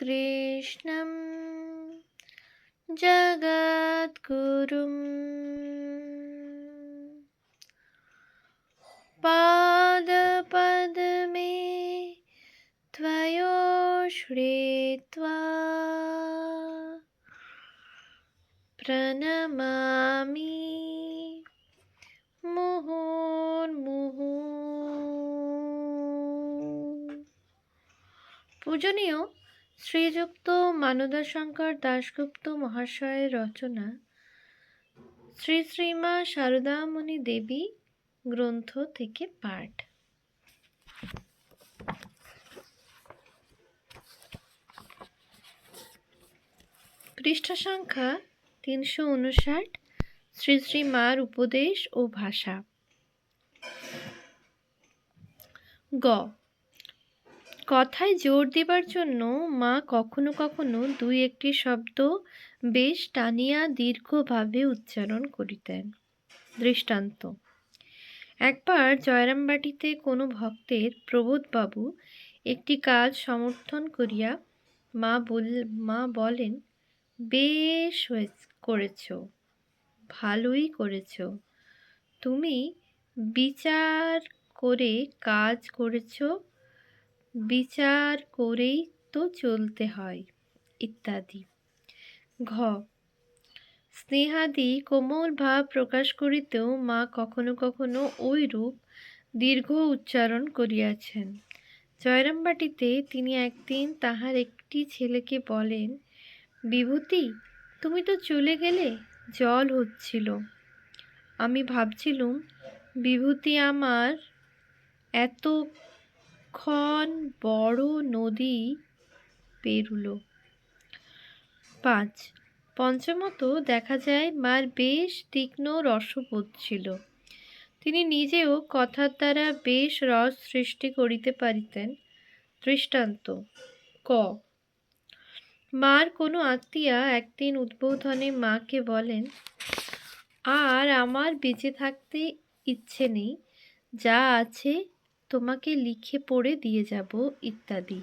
कृष्णं जगद्गुरुं पादपद्मे त्वयोश्रित्वा प्रणमामि মুহুর্মুহু। পূজনীয় শ্রীযুক্ত মানদাশঙ্কর দাশগুপ্ত মহাশয়ের রচনা শ্রী শ্রীমা শারদামণি দেবী গ্রন্থ থেকে পাঠ। পৃষ্ঠা সংখ্যা ৩৫৯। শ্রী শ্রী মার উপদেশ ও ভাষা। গ, কথায় জোর দেবার জন্য মা কখনো কখনো দুই একটি শব্দ বেশ টানিয়া দীর্ঘভাবে উচ্চারণ করিতেন। দৃষ্টান্ত: একবার জয়রামবাটিতে কোনো ভক্তের প্রবোধবাবু একটি কাজ সমর্থন করিয়া মা বলেন, বেশ করেছ, ভালোই করেছ, তুমি বিচার করে কাজ করেছ, বিচার করেই তো চলতে হয়, ইত্যাদি। ঘ, স্নেহাদি কোমল ভাব প্রকাশ করিতেও মা কখনো কখনো ঐরূপ দীর্ঘ উচ্চারণ করিয়াছেন। জয়রামবাটিতে তিনি একদিন তাহার একটি ছেলেকে বলেন, বিভূতি, তুমি তো চলে গেলে, জল হচ্ছিল, আমি ভাবছিলুম বিভূতি আমার এতক্ষণ বড় নদী পেরুল। ৫, পঞ্চমত দেখা যায় মার বেশ তীক্ষ্ণ রসবোধ ছিল। তিনি নিজেও কথার দ্বারা বেশ রস সৃষ্টি করিতে পারিতেন। দৃষ্টান্ত: ক, মার কোনো আত্মীয়া একদিন উদ্বোধনে মাকে বলেন, আর আমার বেঁচে থাকতে ইচ্ছে নেই, যা আছে তোমাকে লিখে পড়ে দিয়ে যাব, ইত্যাদি।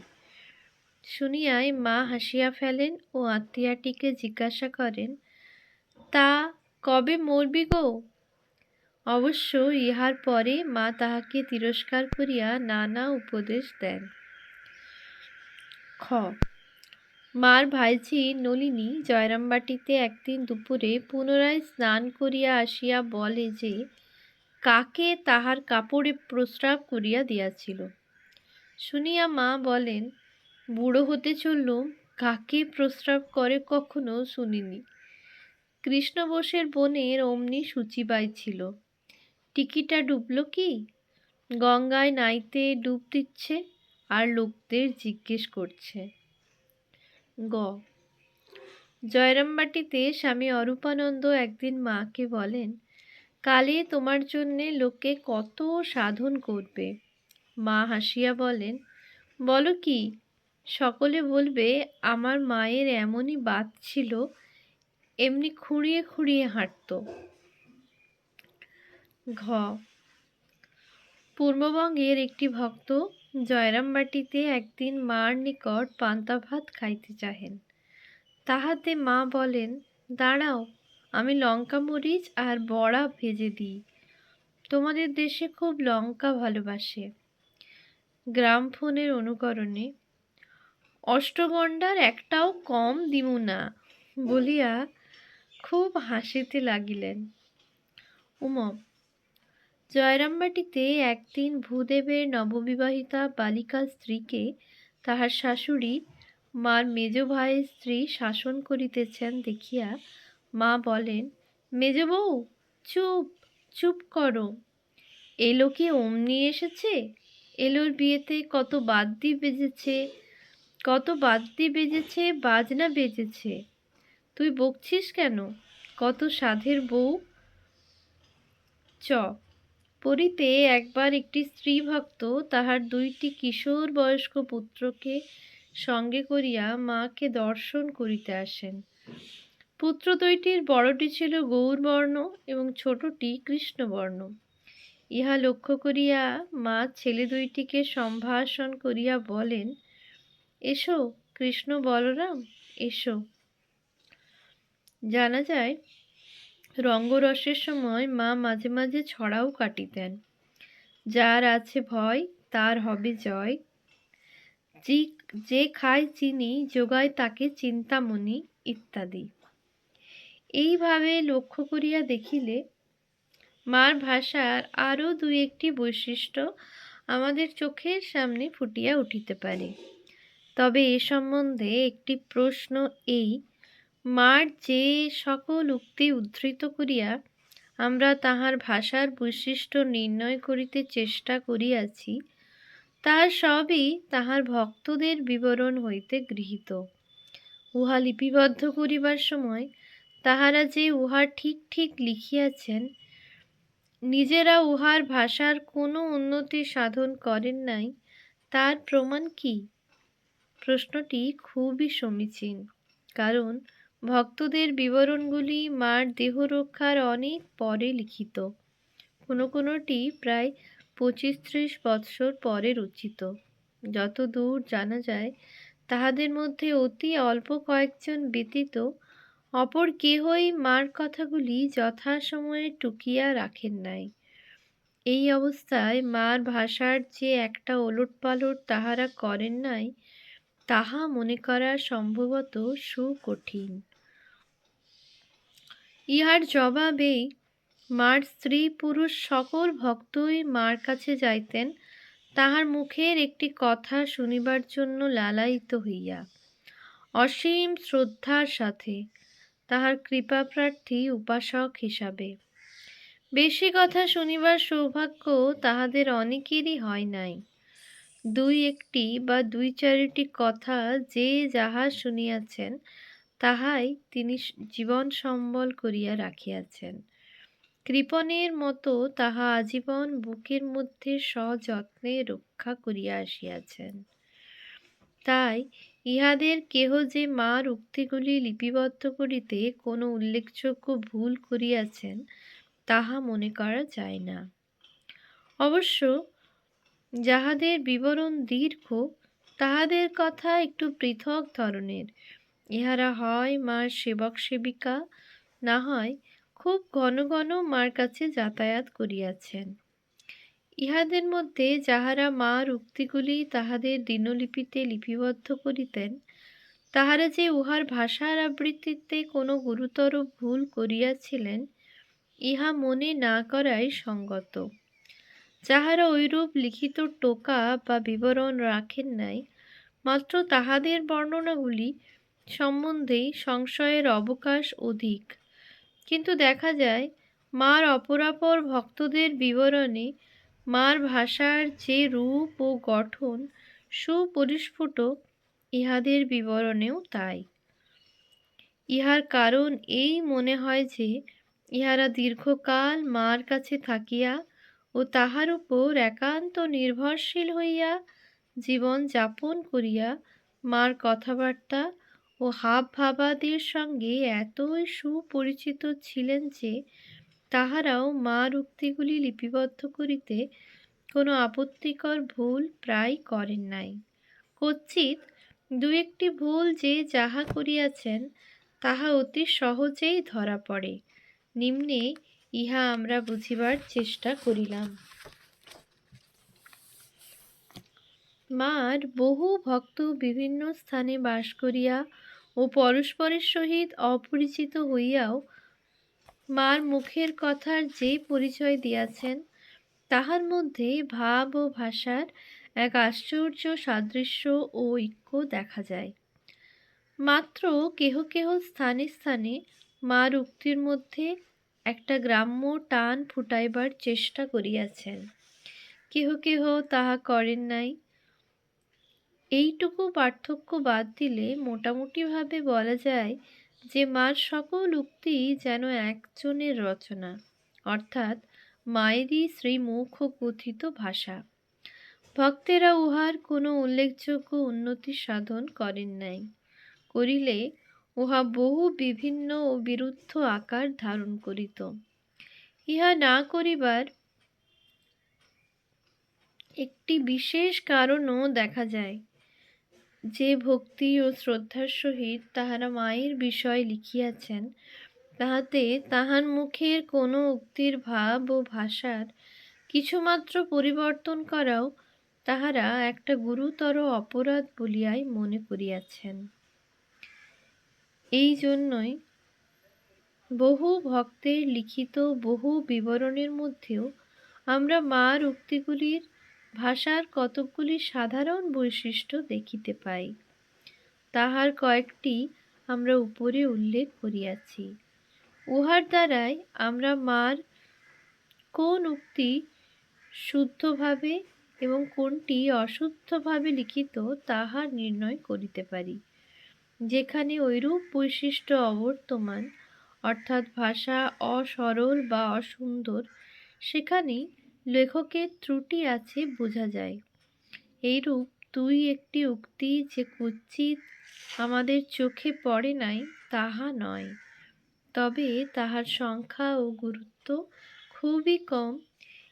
শুনিয়াই মা হাসিয়া ফেলেন ও আত্মীয়াটিকে জিজ্ঞাসা করেন, তা কবে মরবি গো? অবশ্য ইহার পরে মা তাহাকে তিরস্কার করিয়া নানা উপদেশ দেন। খ, মার ভাইঝি নলিনী জয়রামবাটিতে একদিন দুপুরে পুনরায় স্নান করিয়া আসিয়া বলে যে কাকে তাহার কাপড়ে প্রস্রাব করিয়া দিয়াছিল। শুনিয়া মা বলেন, বুড়ো হতে চললুম, কাকে প্রস্রাব করে কখনো শুনিনি। কৃষ্ণ বোসের বোনের অমনি সূচিবাই ছিল, টিকিটা ডুবল কি? গঙ্গায় নাইতে ডুব দিচ্ছে আর লোকদের জিজ্ঞেস করছে। গ, জয়রামবাটিতে স্বামী অরূপানন্দ একদিন মাকে বলেন, কালে তোমার জন্যে লোকে কত সাধন করবে। মা হাসিয়া বলেন, বলো কি, সকলে বলবে আমার মায়ের এমনই বাত ছিল, এমনি খুঁড়িয়ে খুঁড়িয়ে হাঁটত। ঘ, পূর্ববঙ্গের একটি ভক্ত জয়রামবাটিতে একদিন মার নিকট পান্তা ভাত খাইতে চাহেন। তাহাতে মা বলেন, দাঁড়াও, আমি লঙ্কা মরিচ আর বড়া ভেজে দিই, তোমাদের দেশে খুব লঙ্কা ভালোবাসে। গ্রামফোনের অনুকরণে, অষ্টগণ্ডার একটাও কম দিমু না, বলিয়া খুব হাসিতে লাগিলেন। উম, জয়রামবাটিতে একদিন ভূদেবের নববিবাহিতা বালিকা স্ত্রীকে তাহার শাশুড়ি মার মেজ ভাইয়ের স্ত্রী শাসন করিতেছেন দেখিয়া মা বলেন, মেজ বউ, চুপ চুপ করো, এলো কি অমনি এসেছে? এলোর বিয়েতে কত বাদ্যি বেজেছে, কত বাদ্যি বেজেছে, বাজনা বেজেছে, তুই বকছিস কেন? কত সাধের বউ। চ, পুরীতে একবার একটি স্ত্রী ভক্ত তাহার দুইটি কিশোর বয়স্ক পুত্রকে সঙ্গে করিয়া মাকে দর্শন করিতে আসেন। পুত্র দুইটির বড়টি ছিল গৌরবর্ণ এবং ছোটটি কৃষ্ণবর্ণ। ইহা লক্ষ্য করিয়া মা ছেলে দুইটিকে সম্ভাষণ করিয়া বলেন, এসো, কৃষ্ণ বলরাম এসো। জানা যায় রঙ্গরসের সময় মা মাঝে মাঝে ছড়াও কাটিতেন। যার আছে ভয় তার হবে জয়, যে যে খায় চিনি যোগায় তাকে চিন্তামণি ইত্যাদি। এইভাবে লক্ষ্য করিয়া দেখিলে মার ভাষার আরও দুই একটি বৈশিষ্ট্য আমাদের চোখের সামনে ফুটিয়া উঠিতে পারে। তবে এ সম্বন্ধে একটি প্রশ্ন এই, মার যে সকল উক্তি উদ্ধৃত করিয়া আমরা তাহার ভাষার বৈশিষ্ট্য নির্ণয় করিতে চেষ্টা করিয়াছি, তাহার সবই তাহার ভক্তদের বিবরণ হইতে গৃহীত। উহা লিপিবদ্ধ করিবার সময় তাহারা যে উহা ঠিক ঠিক লিখিয়াছেন, নিজেরা উহার ভাষার কোনো উন্নতি সাধন করেন নাই, তার প্রমাণ কি? প্রশ্নটি খুবই সমীচীন, কারণ ভক্তদের বিবরণগুলি মার দেহ রক্ষার অনেক পরে লিখিত। কোনোটি প্রায় 25-30 বৎসর পরে রচিত। যতদূর জানা যায় তাহাদের মধ্যে অতি অল্প কয়েকজন ব্যতীত অপর কেহই মার কথাগুলি যথাসময়ে টুকিয়া রাখেন নাই। এই অবস্থায় মার ভাষার যে একটা ওলটপালট তাহারা করেন নাই, তাহা মনে করা সম্ভবত সুকঠিন। ইহার জবাবেই মার স্ত্রী পুরুষ সকল ভক্তই মার কাছে যাইতেন তাহার মুখের একটি কথা শুনিবার জন্য লালায়িত হইয়া, অসীম শ্রদ্ধার সাথে, তাহার কৃপাপ্রার্থী উপাসক হিসাবে। বেশি কথা শুনিবার সৌভাগ্য তাহাদের অনেকেরই হয় নাই। দুই একটি বা দুই চারিটি কথা যে যাহা শুনিয়াছেন তাহাই তিনি জীবন সম্বল করিয়া রাখিয়াছেন। কৃপণের মতো তাহা আজীবন বুকের মধ্যে সযত্নে রক্ষা করিয়া আসিয়াছেন। তাই ইহাদের কেহ যে মার উক্তিগুলি লিপিবদ্ধ করিতে কোনো উল্লেখযোগ্য ভুল করিয়াছেন তাহা মনে করা যায় না। অবশ্য যাহাদের বিবরণ দীর্ঘ তাহাদের কথা একটু পৃথক ধরনের। ইহারা হয় মার সেবক সেবিকা, না হয় খুব ঘন ঘন মার কাছে যাতায়াত করিয়াছেন। ইহাদের মধ্যে যাহারা মার উক্তিগুলি তাহাদের দিনলিপিতে লিপিবদ্ধ করিতেন, তাহারা যে উহার ভাষার আবৃত্তিতে কোনো গুরুতর ভুল করিয়াছিলেন ইহা মনে না করাই সঙ্গত। যাহারা ঐরূপ লিখিত টোকা বা বিবরণ রাখেন নাই, মাত্র তাহাদের বর্ণনাগুলি সম্বন্ধেই সংশয়ের অবকাশ অধিক। কিন্তু দেখা যায় মার অপরাপর ভক্তদের বিবরণে মার ভাষার যে রূপ ও গঠন সুপরিস্ফুট, ইহাদের বিবরণেও তাই। ইহার কারণ এই মনে হয় যে ইহারা দীর্ঘকাল মার কাছে থাকিয়া ও তাহার উপর একান্ত নির্ভরশীল হইয়া জীবন যাপন করিয়া মার কথাবার্তা ও হাব ভাবাদির সঙ্গে এতই সুপরিচিত ছিলেন যে তাহারাও মার উক্তিগুলি লিপিবদ্ধ করিতে কোনো আপত্তিকর ভুল প্রায় করেন নাই। কচ্চিৎ দু একটি ভুল যে যাহা করিয়াছেন তাহা অতি সহজেই ধরা পড়ে। নিম্নে ইহা আমরা বুঝিবার চেষ্টা করিলাম। মার বহু ভক্ত বিভিন্ন স্থানে বাস করিয়া ও পরস্পরের সহিত অপরিচিত হইয়াও মার মুখের কথার যে পরিচয় দিয়াছেন তাহার মধ্যে ভাব ও ভাষার এক আশ্চর্য সাদৃশ্য ও ঐক্য দেখা যায়। মাত্র কেহ কেহ স্থানে স্থানে মার উক্তির মধ্যে একটা গ্রাম্য টান ফুটাইবার চেষ্টা করিয়াছেন, কেহ কেহ তাহা করেন নাই। এইটুকু পার্থক্য বাদ দিলে মোটামুটিভাবে বলা যায় যে মার সকল উক্তি যেন একজনের রচনা, অর্থাৎ মায়েরই শ্রীমুখ কথিত ভাষা। ভক্তেরা উহার কোনো উল্লেখযোগ্য উন্নতি সাধন করেন নাই, করিলে উহা বহু বিভিন্ন ও বিরুদ্ধ আকার ধারণ করিত। ইহা না করিবার একটি বিশেষ কারণও দেখা যায়। যে ভক্তি ও শ্রদ্ধার সহিত তাহারা মায়ের বিষয় লিখিয়াছেন, তাহাতে তাহার মুখের কোনো উক্তির ভাব ও ভাষার কিছুমাত্র পরিবর্তন করাও তাহারা একটা গুরুতর অপরাধ বলিয়াই মনে করিয়াছেন। এই জন্যই বহু ভক্তের লিখিত বহু বিবরণের মধ্যেও আমরা মার উক্তিগুলির ভাষার কতকগুলি সাধারণ বৈশিষ্ট্য দেখিতে পাই। তাহার কয়েকটি আমরা উপরে উল্লেখ করিয়াছি। উহার দ্বারাই আমরা মার কোন উক্তি শুদ্ধভাবে এবং কোনটি অশুদ্ধভাবে লিখিত তাহা নির্ণয় করিতে পারি। যেখানে ঐরূপ বৈশিষ্ট্য অবর্তমান, অর্থাৎ ভাষা অসরল বা অসুন্দর, সেখানেই লেখকের ত্রুটি আছে বোঝা যায়। এইরূপ দুই একটি উক্তি যে কুৎসিত আমাদের চোখে পড়ে নাই তাহা নয়, তবে তাহার সংখ্যা ও গুরুত্ব খুবই কম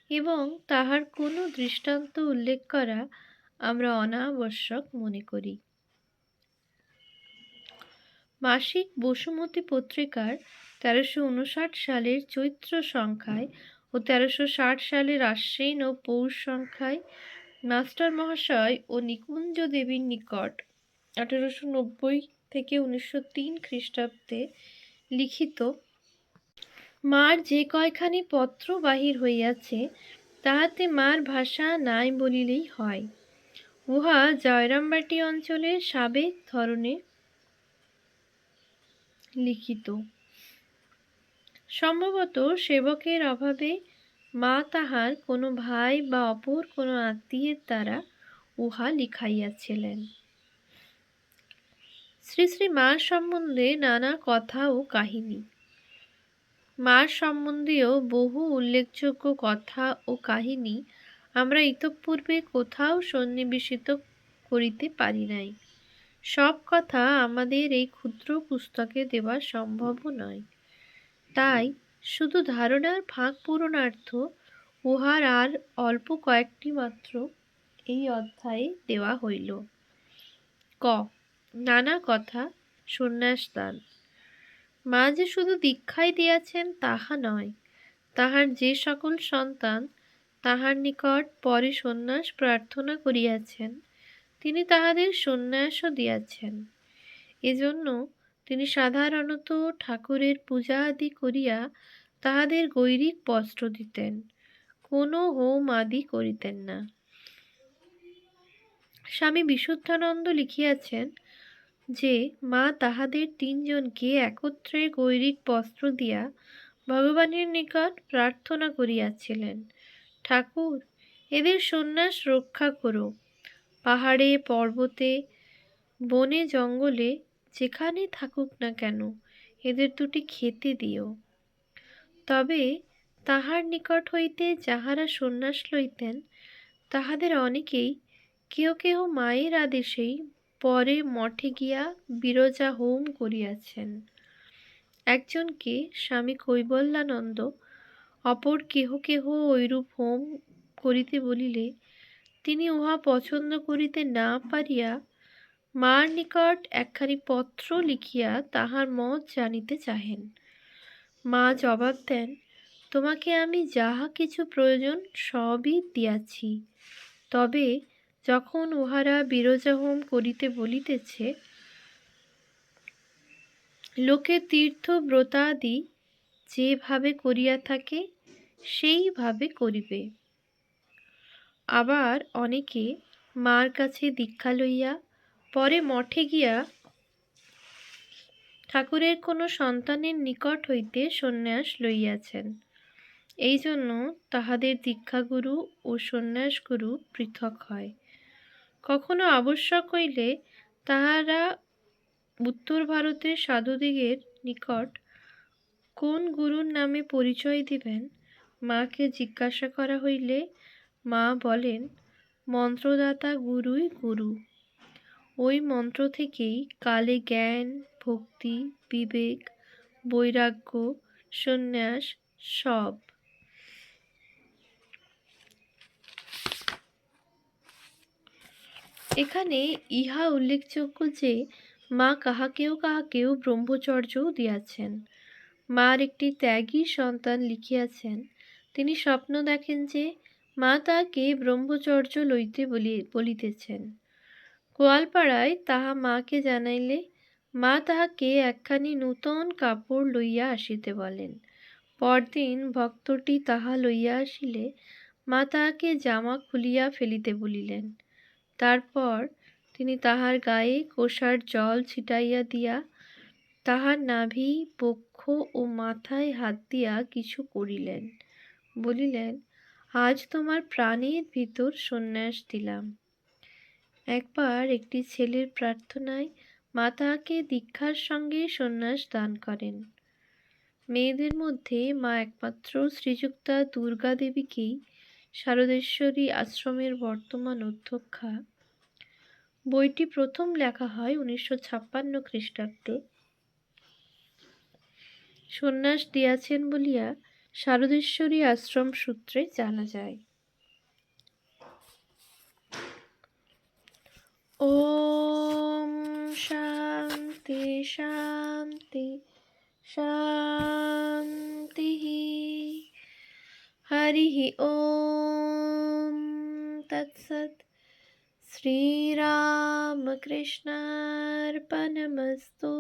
এবং তাহার কোনো দৃষ্টান্ত উল্লেখ করা আমরা অনাবশ্যক মনে করি। মাসিক বসুমতী পত্রিকার ১৩৫৯ সালের চৈত্র সংখ্যায় ও ১৩৬০ সালের আশ্বিন ও পৌষ সংখ্যায় মাস্টার মহাশয় ও নিকুঞ্জ দেবীর নিকট ১৮৯০ থেকে ১৯০৩ খ্রিস্টাব্দে লিখিত মার যে কয়খানি পত্র বাহির হইয়াছে, তাহাতে মার ভাষা নাই বলিলেই হয়। উহা জয়রামবাটি অঞ্চলের সাবেক ধরনে লিখিত। সম্ভবত সেবকের অভাবে মা তাহার কোনো ভাই বা অপর কোনো আত্মীয়ের দ্বারা উহা লিখাইয়াছিলেন। শ্রী শ্রী মার সম্বন্ধে নানা কথা ও কাহিনী। মার সম্বন্ধীয় বহু উল্লেখযোগ্য কথা ও কাহিনী আমরা ইতঃপূর্বে কোথাও সন্নিবেশিত করিতে পারি নাই। সব কথা আমাদের এই ক্ষুদ্র পুস্তকে দেওয়া সম্ভবও নয়। তাই শুধু ধারণার ফাঁক পূরণার্থ উহার আর অল্প কয়েকটি মাত্র এই অধ্যায়ে দেওয়া হইল। ক. নানা কথা সন্ন্যাস দান। মা যে শুধু দীক্ষাই দিয়াছেন তাহা নয়, তাহার যে সকল সন্তান তাহার নিকট পরে সন্ন্যাস প্রার্থনা করিয়াছেন, তিনি তাহাদের সন্ন্যাসও দিয়াছেন। এজন্য তিনি সাধারণত ঠাকুরের পূজা আদি করিয়া তাহাদের গৈরিক বস্ত্র দিতেন, কোনো হোম আদি করিতেন না। স্বামী বিশুদ্ধানন্দ লিখিয়াছেন যে মা তাহাদের তিনজনকে একত্রে গৈরিক বস্ত্র দিয়া ভগবানের নিকট প্রার্থনা করিয়াছিলেন, ঠাকুর, এদের সন্ন্যাস রক্ষা করো, পাহাড়ে পর্বতে বনে জঙ্গলে যেখানে থাকুক না কেন এদের দুটি খেতে দিও। তবে তাহার নিকট হইতে যাহারা সন্ন্যাস লইতেন তাহাদের অনেকেই কেহ কেহ মায়ের আদেশেই পরে মঠে গিয়া বিরজা হোম করিয়াছেন। একজনকে স্বামী কৈবল্যানন্দ অপর কেহ কেহ ঐরূপ হোম করিতে বলিলে তিনি উহা পছন্দ করিতে না পারিয়া মার নিকট একখানি পত্র লিখিয়া তাহার মত জানিতে চাহেন। মা জবাব দেন, তোমাকে আমি যাহা কিছু প্রয়োজন সবই দিয়াছি, তবে যখন উহারা বিরজা হোম করিতে বলিতেছে, লোকে তীর্থ ব্রতাদি যেভাবে করিয়া থাকে সেইভাবে করিবে। আবার অনেকে মার কাছে দীক্ষা লইয়া পরে মঠে গিয়া ঠাকুরের কোনো সন্তানের নিকট হইতে সন্ন্যাস লইয়াছেন। এই জন্য তাহাদের দীক্ষাগুরু ও সন্ন্যাসগুরু পৃথক হয়। কখনো আবশ্যক হইলে তাহারা উত্তর ভারতের সাধুদিগের নিকট কোন গুরুর নামে পরিচয় দিবেন, মাকে জিজ্ঞাসা করা হইলে মা বলেন, মন্ত্রদাতা গুরুই গুরু। ওই মন্ত্র থেকেই কালে জ্ঞান, ভক্তি, বিবেক, বৈরাগ্য, সন্ন্যাস সব। এখানে ইহা উল্লেখযোগ্য যে মা কাহাকেও কাহাকেও ব্রহ্মচর্যও দিয়াছেন। মার একটি ত্যাগী সন্তান লিখিয়াছেন, তিনি স্বপ্ন দেখেন যে মা তাহাকে ব্রহ্মচর্য লইতে বলিতেছেন। গোয়ালপাড়ায় তাহা মাকে জানাইলে মা তাহাকে একখানি নূতন কাপড় লইয়া আসিতে বলেন। পরদিন ভক্তটি তাহা লইয়া আসিলে মা তাহাকে জামা খুলিয়া ফেলিতে বলিলেন। তারপর তিনি তাহার গায়ে কোষার জল ছিটাইয়া দিয়া তাহার নাভি, বক্ষ ও মাথায় হাত দিয়া কিছু করিলেন। বলিলেন, আজ তোমার প্রাণের ভিতর সন্ন্যাস দিলাম। একবার একটি ছেলের প্রার্থনায় মা তাহাকে দীক্ষার সঙ্গে সন্ন্যাস দান করেন। মেয়েদের মধ্যে মা একমাত্র শ্রীযুক্তা দুর্গা দেবীকেই শারদেশ্বরী আশ্রমের বর্তমান অধ্যক্ষা। বইটি প্রথম লেখা হয় 1956 খ্রিস্টাব্দে। সন্ন্যাস দিয়াছেন বলিয়া শারদেশ্বরী আশ্রম সূত্রে জানা যায়। ওম শান্তি শান্তি শান্তি। হরি ওম তৎসৎ। শ্রীরামকৃষ্ণার্পণমস্তু।